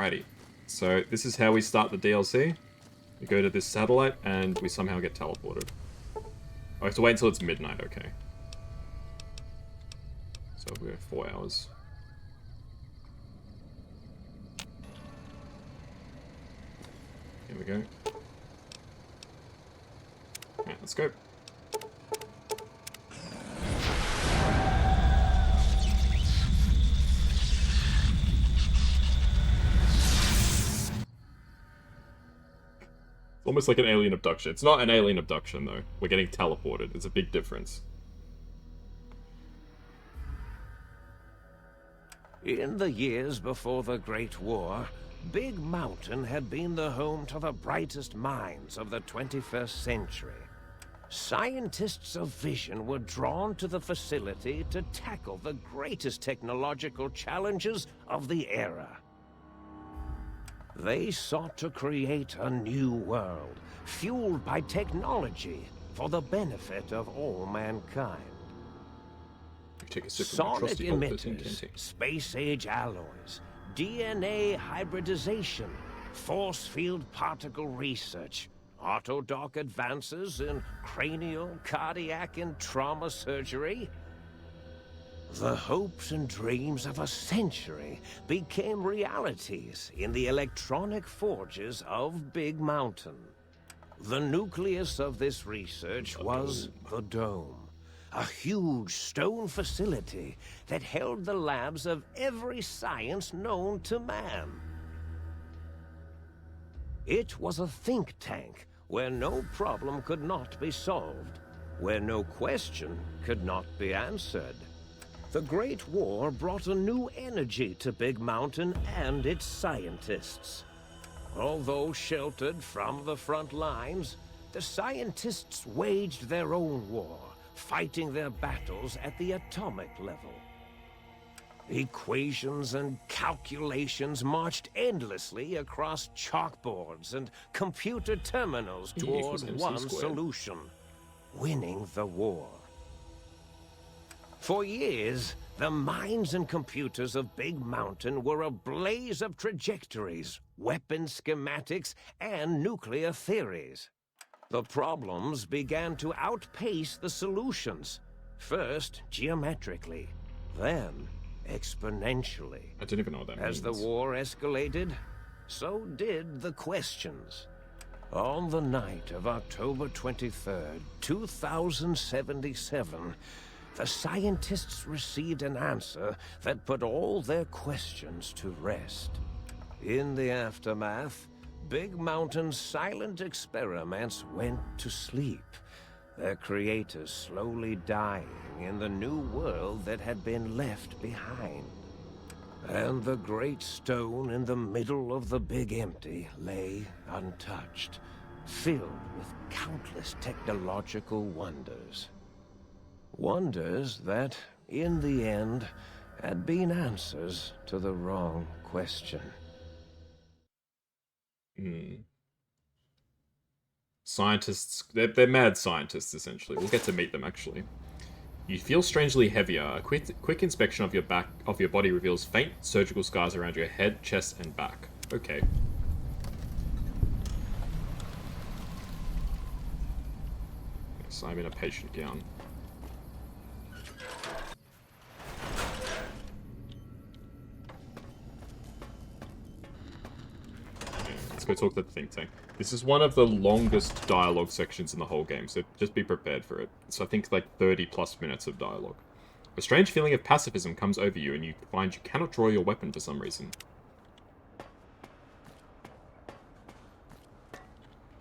Alrighty. So this is how we start the DLC. We go to this satellite and we somehow get teleported. Oh, I have to wait until it's midnight, okay. So we have 4 hours. Here we go. Alright, let's go. Almost like an alien abduction. It's not an alien abduction, though. We're getting teleported. It's a big difference. In the years before the Great War, Big Mountain had been the home to the brightest minds of the 21st century. Scientists of vision were drawn to the facility to tackle the greatest technological challenges of the era. They sought to create a new world, fueled by technology for the benefit of all mankind. Sonic emitters, space-age alloys, DNA hybridization, force field particle research, autodoc advances in cranial, cardiac, and trauma surgery. The hopes and dreams of a century became realities in the electronic forges of Big Mountain. The nucleus of this research was the Dome, a huge stone facility that held the labs of every science known to man. It was a think tank where no problem could not be solved, where no question could not be answered. The Great War brought a new energy to Big Mountain and its scientists. Although sheltered from the front lines, the scientists waged their own war, fighting their battles at the atomic level. Equations and calculations marched endlessly across chalkboards and computer terminals toward one solution: winning the war. For years, the minds and computers of Big Mountain were a blaze of trajectories, weapon schematics, and nuclear theories. The problems began to outpace the solutions, first geometrically, then exponentially. I didn't even know what that means. As the war escalated, so did the questions. On the night of October 23rd, 2077, the scientists received an answer that put all their questions to rest. In the aftermath, Big Mountain's silent experiments went to sleep, their creators slowly dying in the new world that had been left behind. And the great stone in the middle of the Big Empty lay untouched, filled with countless technological wonders. Wonders that, in the end, had been answers to the wrong question. Scientists, they're mad scientists, essentially. We'll get to meet them, actually. You feel strangely heavier. A quick inspection of your body reveals faint surgical scars around your head, chest, and back. Okay. Yes, I'm in a patient gown. Let's go talk to the think tank. This is one of the longest dialogue sections in the whole game, so just be prepared for it. It's, I think, like 30 plus minutes of dialogue. A strange feeling of pacifism comes over you, and you find you cannot draw your weapon for some reason.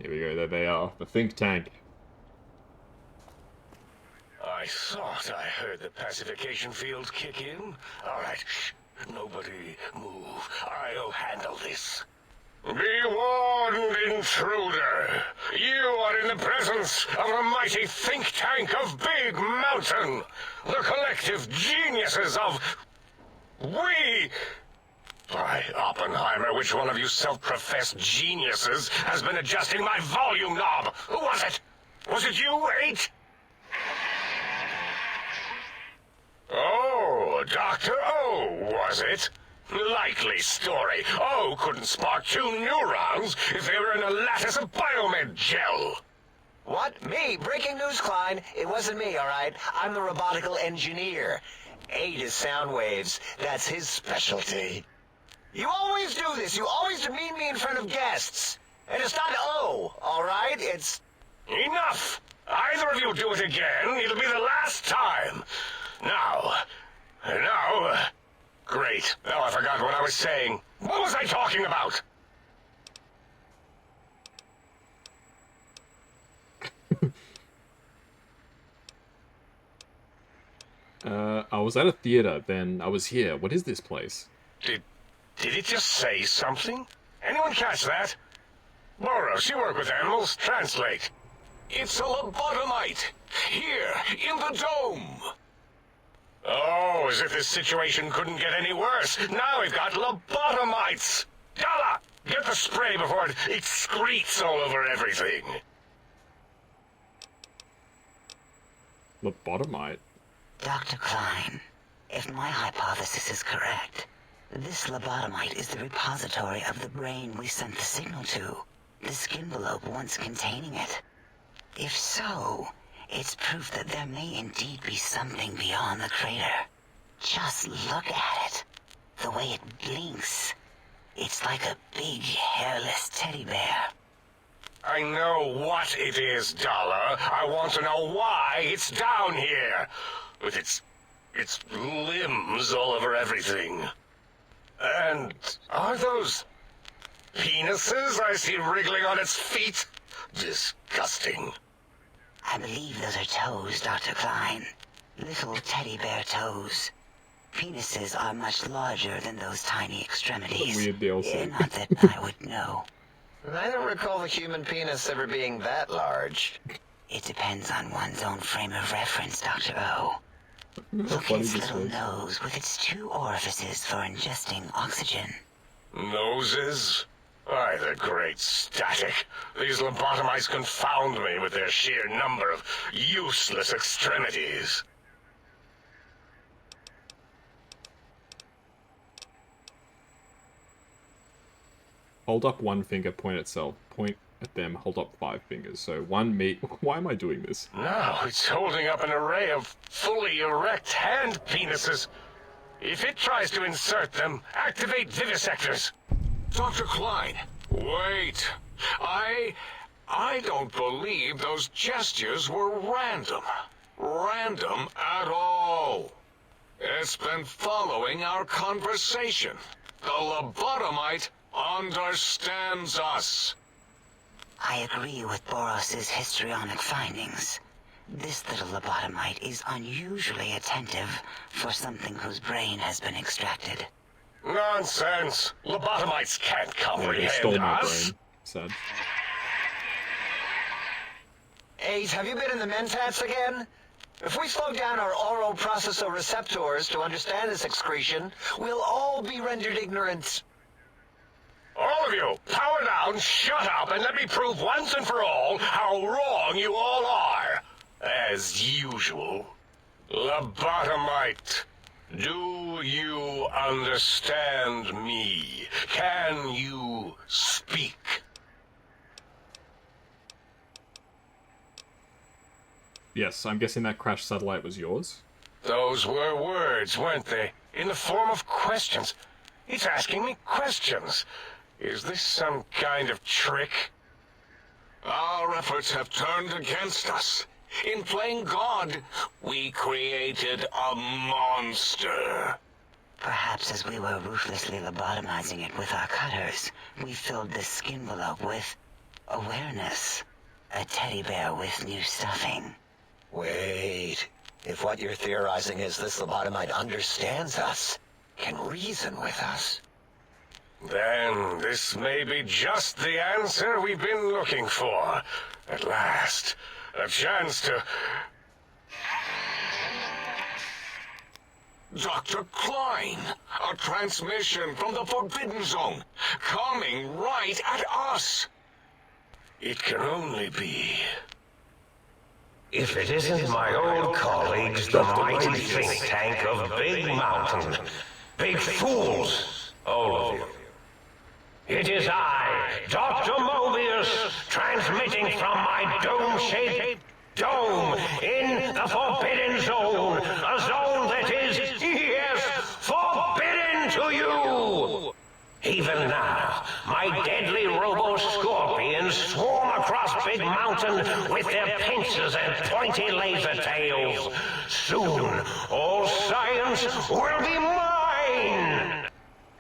Here we go, there they are. The think tank. I thought I heard the pacification field kick in. Alright, shh. Nobody move. I'll handle this. Be warned, intruder! You are in the presence of the mighty think tank of Big Mountain! The collective geniuses of... We... By Oppenheimer, which one of you self-professed geniuses has been adjusting my volume knob? Who was it? Was it you, 8? Oh, Dr. O, was it? Likely story. O couldn't spark 2 neurons if they were in a lattice of biomed gel. What? Me? Breaking news, Klein. It wasn't me, all right? I'm the robotical engineer. Aid is sound waves. That's his specialty. You always do this. You always demean me in front of guests. And it's not O, all right? It's... Enough! Either of you do it again, it'll be the last time. Now... Great. Now I forgot what I was saying. What was I talking about? I was at a theater, then I was here. What is this place? Did it just say something? Anyone catch that? Boros, you work with animals. Translate. It's a lobotomite. Here, in the dome. Oh, as if this situation couldn't get any worse. Now we've got lobotomites. Dala, get the spray before it excretes all over everything. Lobotomite? Dr. Klein, if my hypothesis is correct, this lobotomite is the repository of the brain we sent the signal to, the skinvelope once containing it. If so, it's proof that there may indeed be something beyond the crater. Just look at it. The way it blinks. It's like a big, hairless teddy bear. I know what it is, Dala. I want to know why it's down here. With its limbs all over everything. And are those penises I see wriggling on its feet? Disgusting. I believe those are toes, Dr. Klein. Little teddy bear toes. Penises are much larger than those tiny extremities. Weird deal, Yeah, sir. not that I would know. I don't recall the human penis ever being that large. It depends on one's own frame of reference, Dr. O. Look at funny its this little was. nose with its 2 orifices for ingesting oxygen. Noses? Why, the great static. These lobotomites confound me with their sheer number of useless extremities. Hold up one finger, point at self. Point at them, hold up 5 fingers. So one me. Why am I doing this? Now it's holding up an array of fully erect hand penises. If it tries to insert them, activate vivisectors. Dr. Klein, wait. I don't believe those gestures were random. Random at all. It's been following our conversation. The lobotomite understands us. I agree with Boros's histrionic findings. This little lobotomite is unusually attentive for something whose brain has been extracted. Nonsense. Lobotomites can't Yeah, they stole comprehend my us. brain. Sad. Ace, have you been in the mentats again? If we slow down our oral processoreceptors to understand this excretion, we'll all be rendered ignorant. All of you, power down, shut up, and let me prove once and for all how wrong you all are. As usual. Lobotomite, do you understand me? Can you speak? Yes, I'm guessing that crashed satellite was yours. Those were words, weren't they? In the form of questions. It's asking me questions. Is this some kind of trick? Our efforts have turned against us. In playing God, we created a monster. Perhaps as we were ruthlessly lobotomizing it with our cutters, we filled the skinvelope with awareness. A teddy bear with new stuffing. Wait. If what you're theorizing is this lobotomite understands us, can reason with us. Then this may be just the answer we've been looking for. At last, a chance to... Dr. Klein, a transmission from the Forbidden Zone, coming right at us. It can only be... If it isn't my old colleagues, the mighty think tank of Big Mountain. Big fools! All of you. It is I, Dr. Mobius, transmitting from my dome-shaped dome in the Forbidden Zone. A zone that is, yes, forbidden to you! Even now, my deadly robo-scorpions swarm across Big Mountain with their pincers and pointy laser tails. Soon, all science will be mine!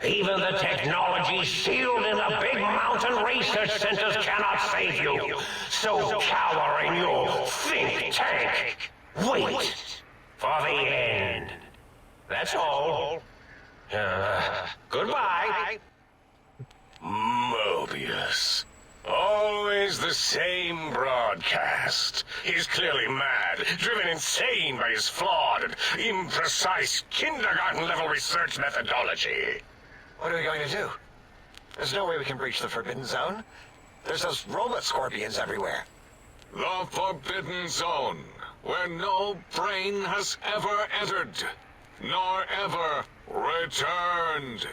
Even the technology sealed in the Big Mountain research centers cannot save you. So cower in your think tank. Wait for the end. That's all. Goodbye. Mobius. Always the same broadcast. He's clearly mad, driven insane by his flawed and imprecise kindergarten-level research methodology. What are we going to do? There's no way we can breach the Forbidden Zone. There's those robot scorpions everywhere. The Forbidden Zone, where no brain has ever entered, nor ever returned.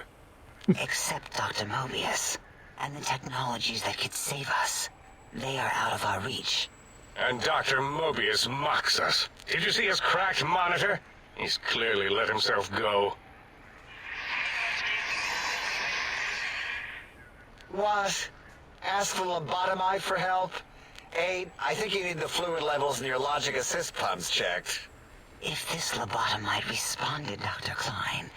Except Dr. Mobius, and the technologies that could save us. They are out of our reach. And Dr. Mobius mocks us. Did you see his cracked monitor? He's clearly let himself go. What? Ask the lobotomite for help? Aid, I think you need the fluid levels in your logic assist pumps checked. If this lobotomite responded, Dr. Klein,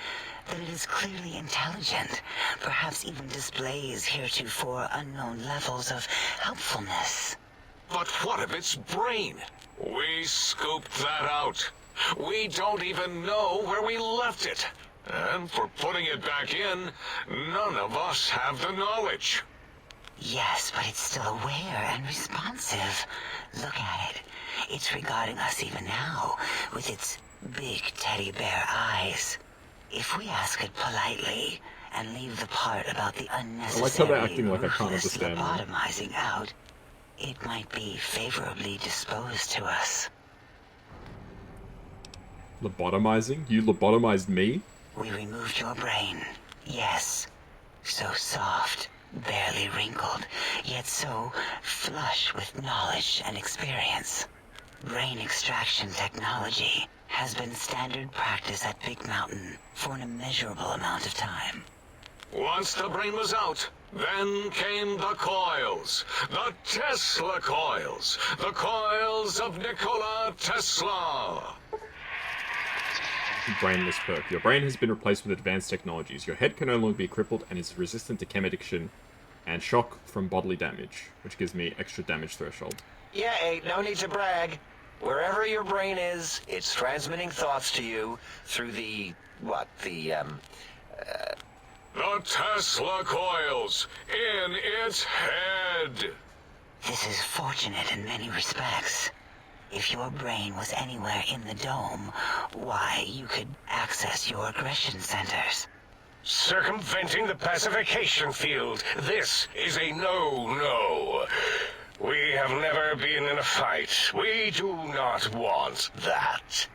then it is clearly intelligent, perhaps even displays heretofore unknown levels of helpfulness. But what of its brain? We scooped that out. We don't even know where we left it. And for putting it back in, none of us have the knowledge. Yes, but it's still aware and responsive. Look at it. It's regarding us even now, with its big teddy bear eyes. If we ask it politely, and leave the part about the unnecessary acting like I can't ruthless understand them. lobotomizing out, it might be favorably disposed to us. Lobotomizing? You lobotomized me? We removed your brain, yes. So soft, barely wrinkled, yet so flush with knowledge and experience. Brain extraction technology has been standard practice at Big Mountain for an immeasurable amount of time. Once the brain was out, then came the coils. The Tesla coils. The coils of Nikola Tesla. Brainless perk. Your brain has been replaced with advanced technologies. Your head can no longer be crippled and is resistant to chem addiction and shock from bodily damage, which gives me extra damage threshold. Yeah, Aid, no need to brag. Wherever your brain is, it's transmitting thoughts to you through the Tesla coils in its head. This is fortunate in many respects. If your brain was anywhere in the dome, why, you could access your aggression centers. Circumventing the pacification field. This is a no-no. We have never been in a fight. We do not want that.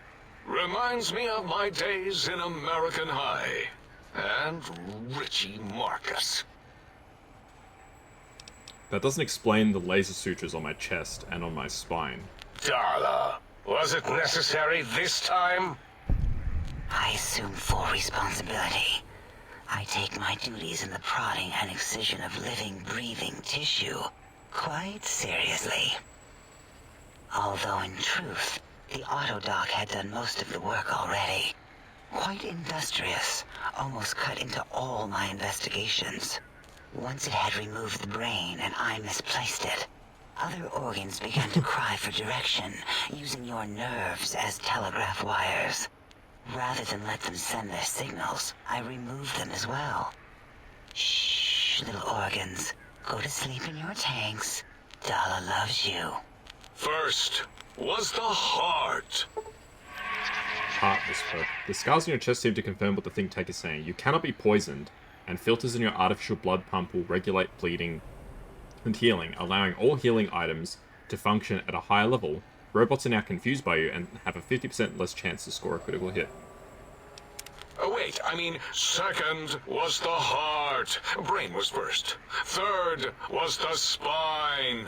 Reminds me of my days in American High. And Richie Marcus. That doesn't explain the laser sutures on my chest and on my spine. Darla, was it necessary this time? I assume full responsibility. I take my duties in the prodding and excision of living, breathing tissue quite seriously. Although in truth, the autodoc had done most of the work already. Quite industrious, almost cut into all my investigations. Once it had removed the brain and I misplaced it, other organs began to cry for direction, using your nerves as telegraph wires. Rather than let them send their signals, I removed them as well. Shh, little organs. Go to sleep in your tanks. Dala loves you. First was the heart. Heartless perk. The scars on your chest seem to confirm what the think tank is saying. You cannot be poisoned, and filters in your artificial blood pump will regulate bleeding and healing, allowing all healing items to function at a higher level. Robots are now confused by you and have a 50% less chance to score a critical hit. Wait, I mean, second was the heart. Brain was first. Third was the spine.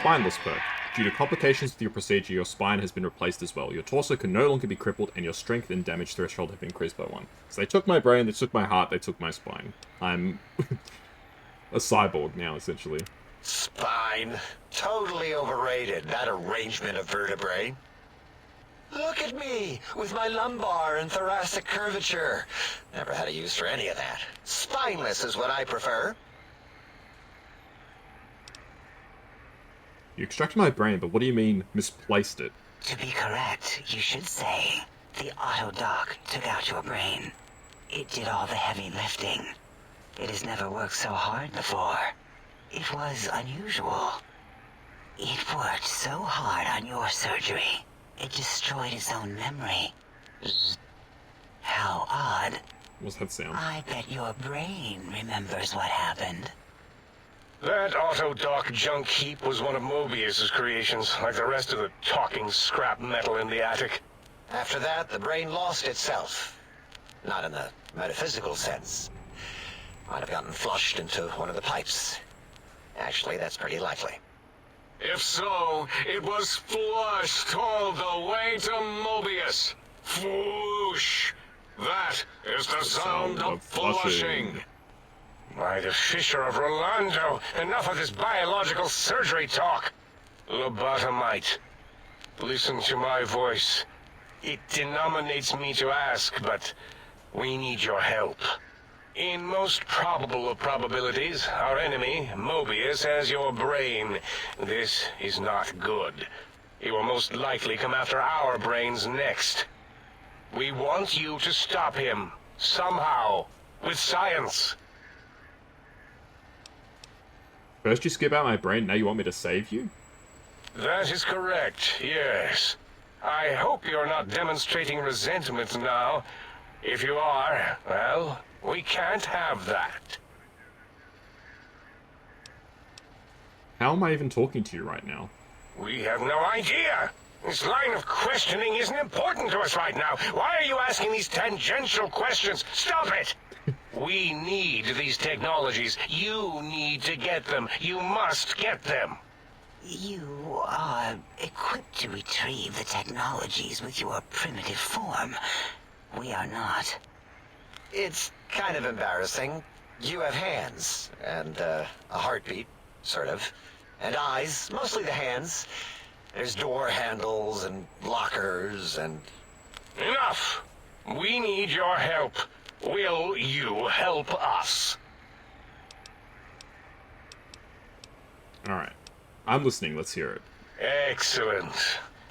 Spineless perk. Due to complications with your procedure, your spine has been replaced as well. Your torso can no longer be crippled, and your strength and damage threshold have increased by 1. So they took my brain, they took my heart, they took my spine. I'm a cyborg now, essentially. Spine. Totally overrated, that arrangement of vertebrae. Look at me, with my lumbar and thoracic curvature. Never had a use for any of that. Spineless is what I prefer. You extracted my brain, but what do you mean, misplaced it? To be correct, you should say, the auto-dock took out your brain. It did all the heavy lifting. It has never worked so hard before. It was unusual. It worked so hard on your surgery, it destroyed its own memory. How odd. What's that sound? I bet your brain remembers what happened. That auto-dock junk heap was one of Mobius's creations, like the rest of the talking scrap metal in the attic. After that, the brain lost itself. Not in the metaphysical sense. Might have gotten flushed into one of the pipes. Actually, that's pretty likely. If so, it was flushed all the way to Mobius. Flush! That is the sound of flushing. By the Fisher of Rolando, enough of this biological surgery talk. Lobotomite, listen to my voice. It denominates me to ask, but we need your help. In most probable of probabilities, our enemy, Mobius, has your brain. This is not good. He will most likely come after our brains next. We want you to stop him, somehow, with science. First you skip out my brain, now you want me to save you? That is correct, yes. I hope you're not demonstrating resentment now. If you are, well, we can't have that. How am I even talking to you right now? We have no idea. This line of questioning isn't important to us right now. Why are you asking these tangential questions? Stop it! We need these technologies. You need to get them. You must get them. You are equipped to retrieve the technologies with your primitive form. We are not. It's kind of embarrassing. You have hands, and a heartbeat, sort of, and eyes, mostly the hands. There's door handles and lockers and... Enough! We need your help. Will you help us? Alright. I'm listening, let's hear it. Excellent.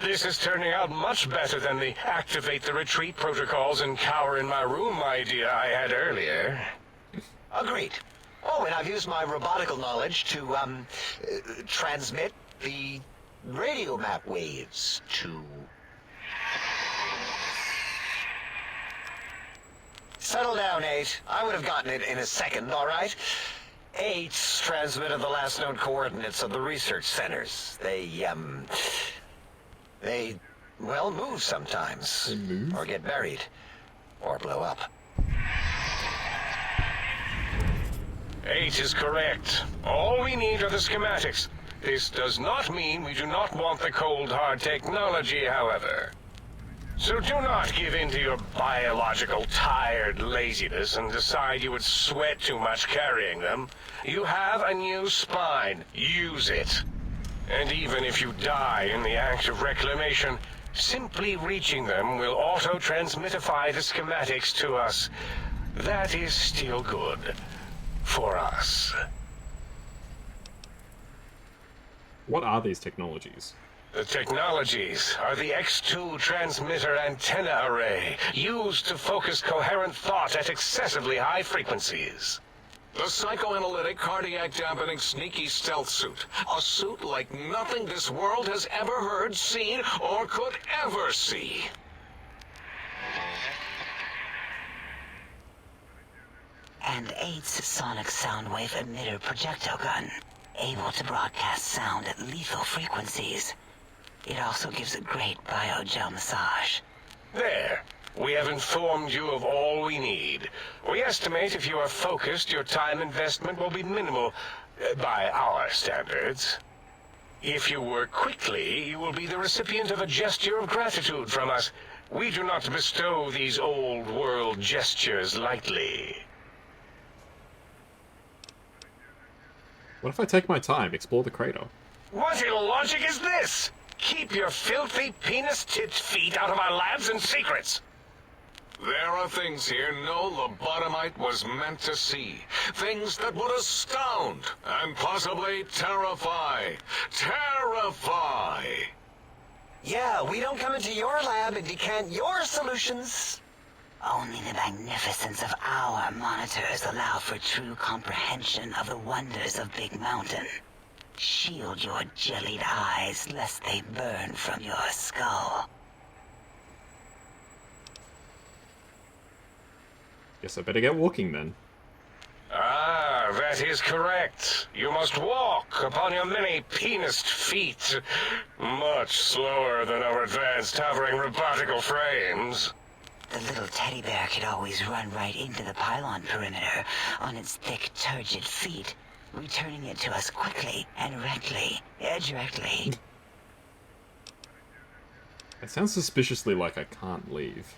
This is turning out much better than the activate the retreat protocols and cower in my room idea I had earlier. Agreed. Oh, and I've used my robotical knowledge to, transmit the radio map waves to... Settle down, 8. I would have gotten it in a second, all right? 8's transmitted the last known coordinates of the research centers. They, well, move sometimes. They move? Or get buried. Or blow up. 8 is correct. All we need are the schematics. This does not mean we do not want the cold hard technology, however. So do not give in to your biological tired laziness and decide you would sweat too much carrying them. You have a new spine. Use it. And even if you die in the act of reclamation, simply reaching them will auto-transmitify the schematics to us. That is still good. For us. What are these technologies? The technologies are the X2 transmitter antenna array, used to focus coherent thought at excessively high frequencies. The psychoanalytic, cardiac-dampening, sneaky stealth suit. A suit like nothing this world has ever heard, seen, or could ever see. And 8's sonic soundwave emitter projectile gun, able to broadcast sound at lethal frequencies. It also gives a great biogel massage. There. We have informed you of all we need. We estimate if you are focused, your time investment will be minimal, by our standards. If you work quickly, you will be the recipient of a gesture of gratitude from us. We do not bestow these old-world gestures lightly. What if I take my time, explore the crater? What illogic is this? Keep your filthy, penis-tipped feet out of our labs and secrets. There are things here no lobotomite was meant to see. Things that would astound and possibly terrify. Terrify! Yeah, we don't come into your lab and decant your solutions. Only the magnificence of our monitors allow for true comprehension of the wonders of Big Mountain. Shield your jellied eyes lest they burn from your skull. Guess I better get walking then. Ah, that is correct. You must walk upon your many penised feet. Much slower than our advanced hovering robotical frames. The little teddy bear could always run right into the pylon perimeter on its thick, turgid feet, returning it to us quickly and directly. It sounds suspiciously like I can't leave.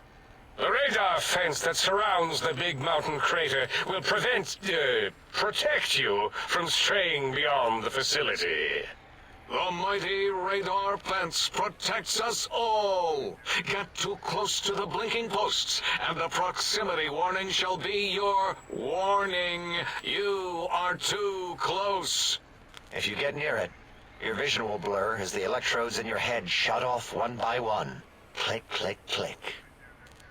The radar fence that surrounds the Big Mountain crater will protect you from straying beyond the facility. The mighty radar fence protects us all. Get too close to the blinking posts, and the proximity warning shall be your warning. You are too close. If you get near it, your vision will blur as the electrodes in your head shut off one by one. Click, click, click.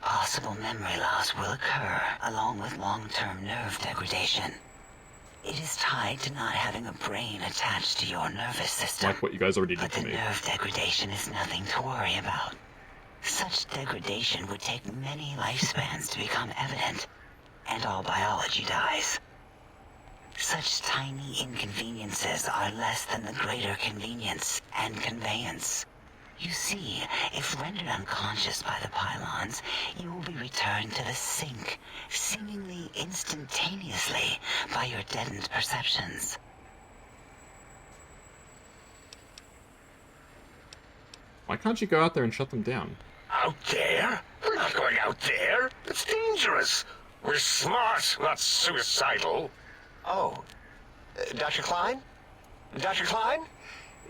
Possible memory loss will occur, along with long-term nerve degradation. It is tied to not having a brain attached to your nervous system. Like what you guys already did But to the me. nerve degradation is nothing to worry about. Such degradation would take many lifespans to become evident, and all biology dies. Such tiny inconveniences are less than the greater convenience and conveyance. You see, if rendered unconscious by the pylons, you will be returned to the sink, seemingly instantaneously, by your deadened perceptions. Why can't you go out there and shut them down? Out there? We're not going out there. It's dangerous. We're smart, not suicidal. Oh, Dr. Klein? Dr. Klein?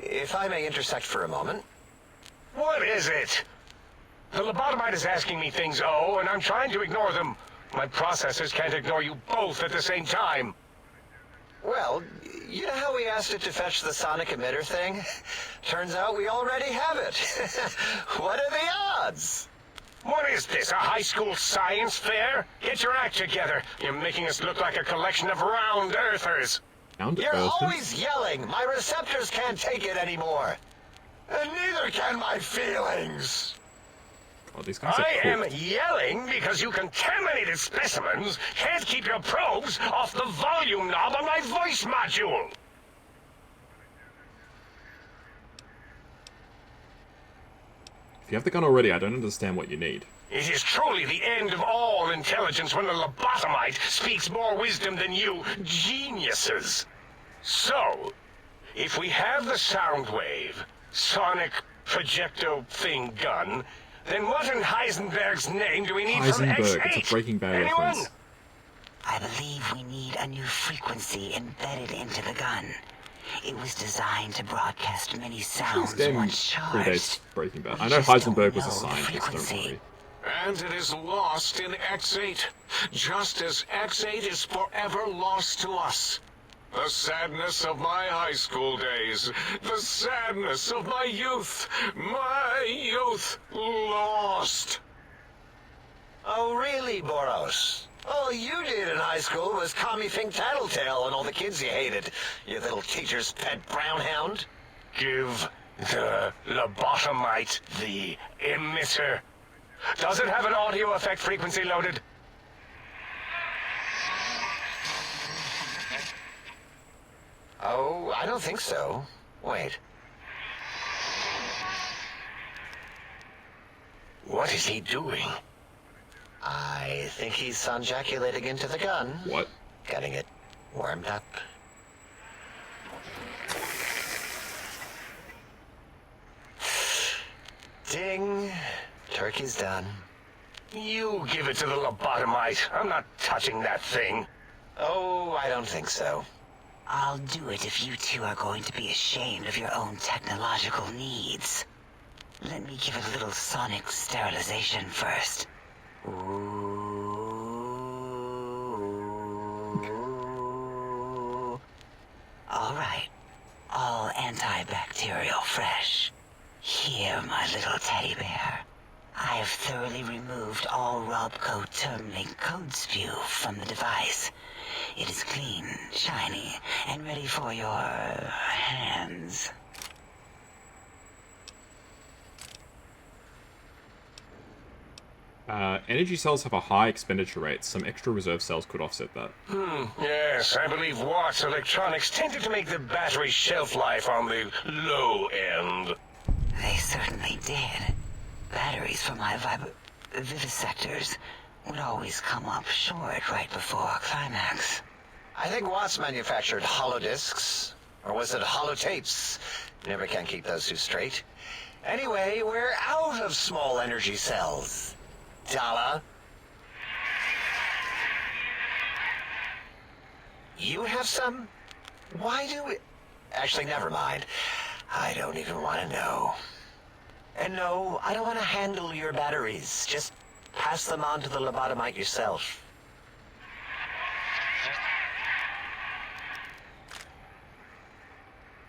If I may intersect for a moment. What is it? The lobotomite is asking me things, and I'm trying to ignore them. My processors can't ignore you both at the same time. Well, you know how we asked it to fetch the sonic emitter thing? Turns out we already have it. What are the odds? What is this, a high school science fair? Get your act together. You're making us look like a collection of round earthers. Round You're earthers? always yelling. My receptors can't take it anymore. And neither can my feelings. Oh, these guys are I cool. am yelling because you contaminated specimens can't keep your probes off the volume knob on my voice module. If you have the gun already, I don't understand what you need. It is truly the end of all intelligence when a lobotomite speaks more wisdom than you geniuses. So, if we have the sound wave, sonic projecto thing gun, then what in Heisenberg's name do we need from Heisenberg, X8? it's a Breaking Bad Anyone? reference. I believe we need a new frequency embedded into the gun. It was designed to broadcast many This sounds game once charged. predates Breaking Bad. We I know just don't Heisenberg was a know the scientist, don't frequency. worry. And it is lost in X8, just as X8 is forever lost to us. The sadness of my high school days, the sadness of my youth lost. Oh, really, Boros? All you did in high school was call me Fink Tattletale and all the kids you hated, you little teacher's pet brown hound. Give the lobotomite the emitter. Does it have an audio effect frequency loaded? Oh, I don't think so. Wait. What is he doing? I think he's sunjaculating into the gun. What? Getting it warmed up. Ding. Turkey's done. You give it to the lobotomite. I'm not touching that thing. Oh, I don't think so. I'll do it if you two are going to be ashamed of your own technological needs. Let me give it a little sonic sterilization first. Ooh. All right. All antibacterial fresh. Here, my little teddy bear. I have thoroughly removed all Robco termlink code spew from the device. It is clean, shiny, and ready for your hands. Energy cells have a high expenditure rate. Some extra reserve cells could offset that. Yes, I believe Watt's electronics tended to make the battery shelf life on the low end. They certainly did. Batteries for my vivisectors would always come up short right before climax. I think Watts manufactured holodiscs. Or was it holotapes? Never can keep those two straight. Anyway, we're out of small energy cells. Dala? You have some? Why do we... Actually, never mind. I don't even want to know. And no, I don't want to handle your batteries. Just pass them on to the lobotomite yourself.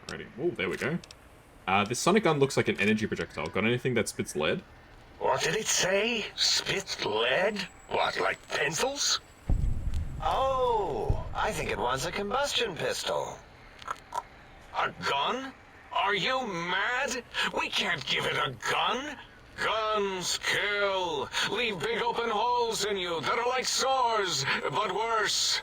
Alrighty. Oh, there we go. This sonic gun looks like an energy projectile. Got anything that spits lead? What did it say? Spit lead? What, like pencils? Oh, I think it wants a combustion pistol. A gun? Are you mad? We can't give it a gun. Guns kill. Leave big open holes in you that are like sores, but worse.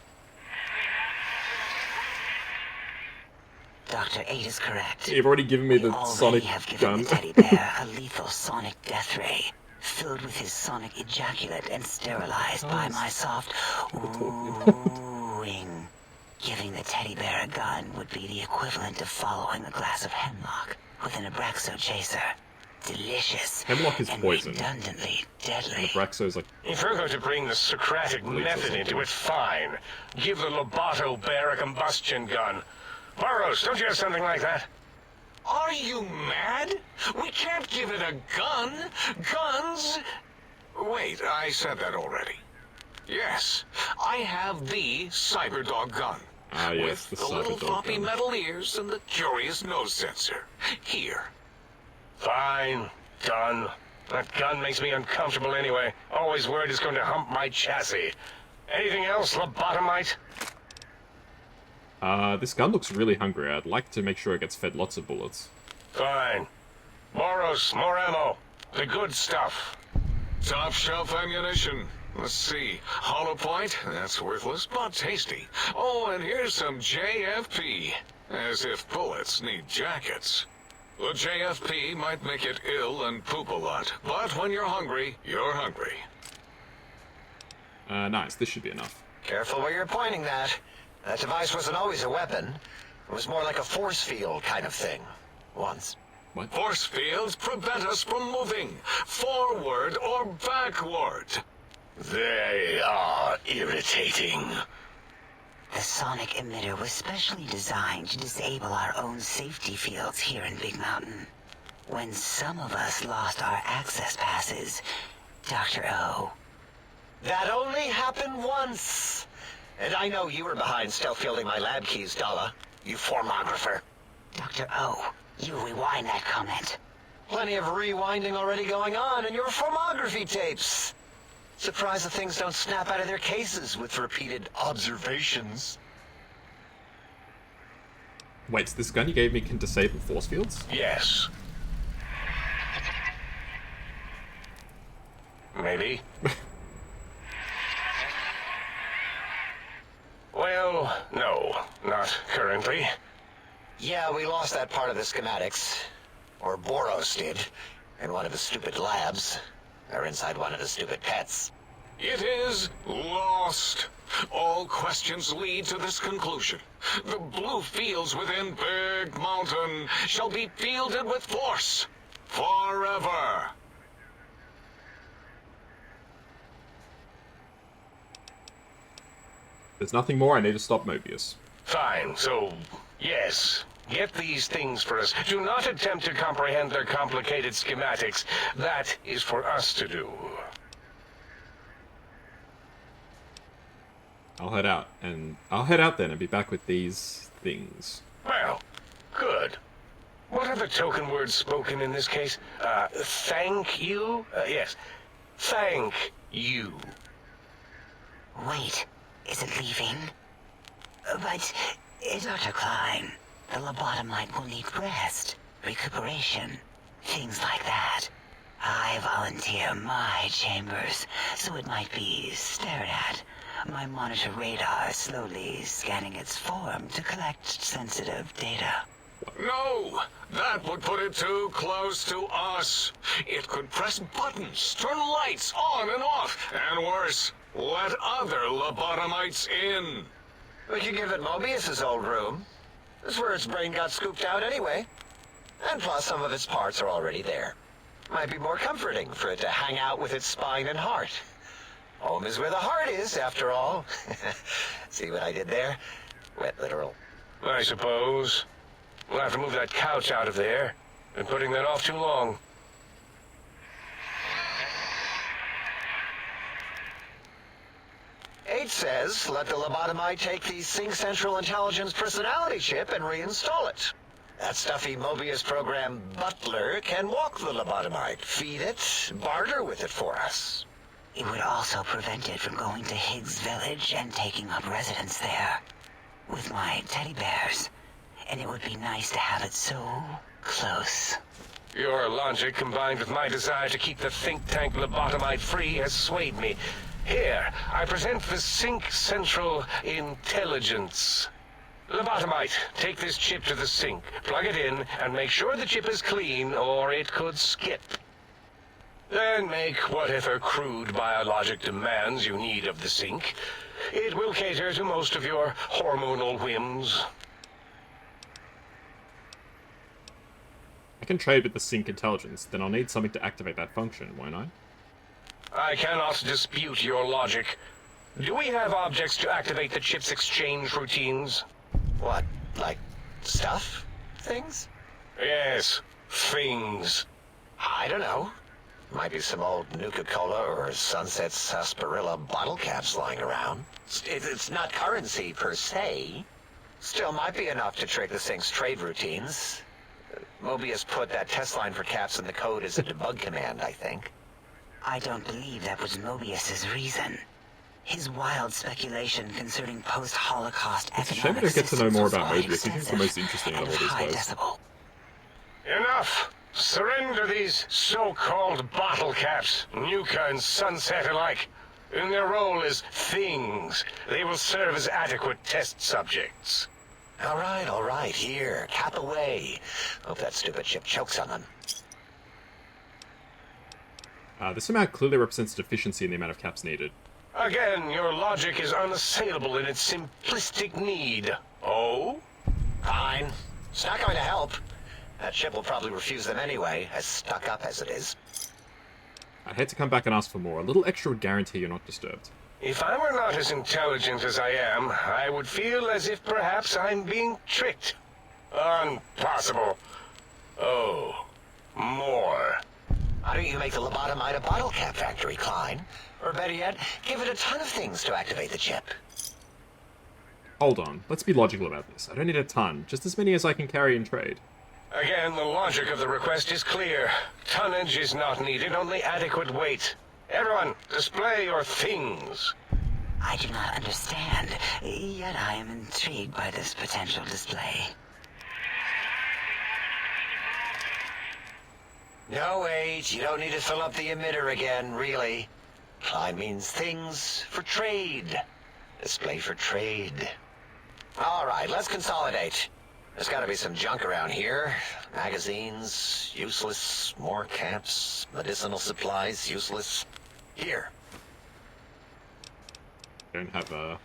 Dr. 8 is correct. You've already given me We the already sonic have given gun. the teddy bear a lethal sonic death ray, filled with his sonic ejaculate and sterilized by my soft oohing. Giving the teddy bear a gun would be the equivalent of following a glass of hemlock with an Abraxo chaser. Delicious. Hemlock is and poison. redundantly deadly. Abraxo's like... If we're going to bring the Socratic method into it, fine. Give the Loboto bear a combustion gun. Burroughs, don't you have something like that? Are you mad? We can't give it a gun. Guns... Wait, I said that already. Yes, I have the Cyberdog gun. Ah, yes, with the the little Cyberdog floppy gun. metal ears and the curious nose sensor. Here. Fine. Done. That gun makes me uncomfortable anyway. Always worried it's going to hump my chassis. Anything else, lobotomite? This gun looks really hungry. I'd like to make sure it gets fed lots of bullets. Fine. Boros, more ammo. The good stuff. Top shelf ammunition. Let's see. Hollow point? That's worthless, but tasty. Oh, and here's some JFP. As if bullets need jackets. The JFP might make it ill and poop a lot, but when you're hungry, you're hungry. Nice. This should be enough. Careful where you're pointing that. That device wasn't always a weapon. It was more like a force field kind of thing. Once. What? Force fields prevent us from moving, forward or backward. They are irritating. The sonic emitter was specially designed to disable our own safety fields here in Big Mountain. When some of us lost our access passes, Dr. O. That only happened once. And I know you were behind stealth fielding my lab keys, Dala. You formographer. Dr. O, you rewind that comment. Plenty of rewinding already going on in your formography tapes. Surprised the things don't snap out of their cases with repeated observations. Wait, so this gun you gave me can disable force fields? Yes. Maybe. Well, no, not currently. Yeah, we lost that part of the schematics. Or Boros did. In one of his stupid labs. Or inside one of his stupid pets. It is lost. All questions lead to this conclusion. The blue fields within Big Mountain shall be fielded with force. Forever. There's nothing more. I need to stop Mobius. Fine, so, yes. Get these things for us. Do not attempt to comprehend their complicated schematics. That is for us to do. I'll head out then and be back with these things. Well, good. What are the token words spoken in this case? Thank you? Yes. Thank you. Wait, is it leaving? But, Dr. Klein, the lobotomite will need rest, recuperation, things like that. I volunteer my chambers, so it might be stared at. My monitor radar slowly scanning its form to collect sensitive data. No, that would put it too close to us. It could press buttons, turn lights on and off, and worse, let other lobotomites in. We could give it Mobius's old room. That's where its brain got scooped out anyway. And plus, some of its parts are already there. Might be more comforting for it to hang out with its spine and heart. Home is where the heart is, after all. See what I did there? Wet literal. I suppose. We'll have to move that couch out of there. Been putting that off too long. H says, let the lobotomite take the Sync Central Intelligence personality chip and reinstall it. That stuffy Mobius program Butler can walk the lobotomite, feed it, barter with it for us. It would also prevent it from going to Higgs Village and taking up residence there. With my teddy bears. And it would be nice to have it so close. Your logic, combined with my desire to keep the think tank lobotomite free, has swayed me. Here, I present the Sync Central Intelligence. Lobotomite, take this chip to the sink, plug it in, and make sure the chip is clean, or it could skip. Then make whatever crude biologic demands you need of the sink. It will cater to most of your hormonal whims. I can trade with the Sync Intelligence, then I'll need something to activate that function, won't I? I cannot dispute your logic. Do we have objects to activate the chip's exchange routines? What, like stuff? Things? Yes, things. I don't know. Might be some old Nuka-Cola or Sunset Sarsaparilla bottle caps lying around. It's not currency per se. Still might be enough to trick the Sync's trade routines. Mobius put that test line for caps in the code as a debug command, I think. I don't believe that was Mobius's reason. His wild speculation concerning post-Holocaust It's a shame economic we don't get to know systems more was about quite Mobius. He's the extensive most interesting out and of all these high guys. decibel. Enough! Surrender these so-called bottle caps, Nuka and Sunset alike. In their role as things, they will serve as adequate test subjects. All right, here, cap away. Hope that stupid chip chokes on them. This amount clearly represents deficiency in the amount of caps needed. Again, your logic is unassailable in its simplistic need. Oh? Fine. It's not going to help. That chip will probably refuse them anyway, as stuck up as it is. I'd hate to come back and ask for more. A little extra would guarantee you're not disturbed. If I were not as intelligent as I am, I would feel as if perhaps I'm being tricked. Impossible. Oh, more. Why don't you make the lobotomite a bottle cap factory, Klein? Or better yet, give it a ton of things to activate the chip. Hold on, let's be logical about this. I don't need a ton, just as many as I can carry and trade. Again, the logic of the request is clear. Tonnage is not needed, only adequate weight. Everyone, display your things. I do not understand, yet I am intrigued by this potential display. No, wait, you don't need to fill up the emitter again, really. Klein means things for trade. Display for trade. All right, let's consolidate. There's got to be some junk around here. Magazines, useless. More caps, medicinal supplies, useless. Here. don't have that.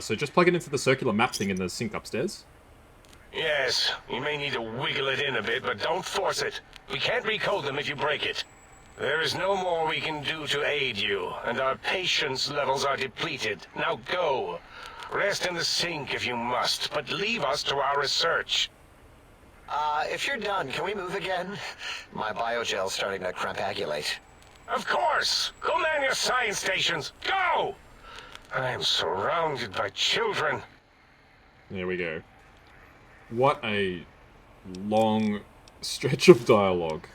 So just plug it into the circular map thing in the sink upstairs. Yes, you may need to wiggle it in a bit, but don't force it. We can't recode them if you break it. There is no more we can do to aid you, and our patience levels are depleted. Now go. Rest in the sink if you must, but leave us to our research. If you're done, can we move again? My biogel's starting to crampagulate. Of course! Go man your science stations! Go! I am surrounded by children. There we go. What a long stretch of dialogue.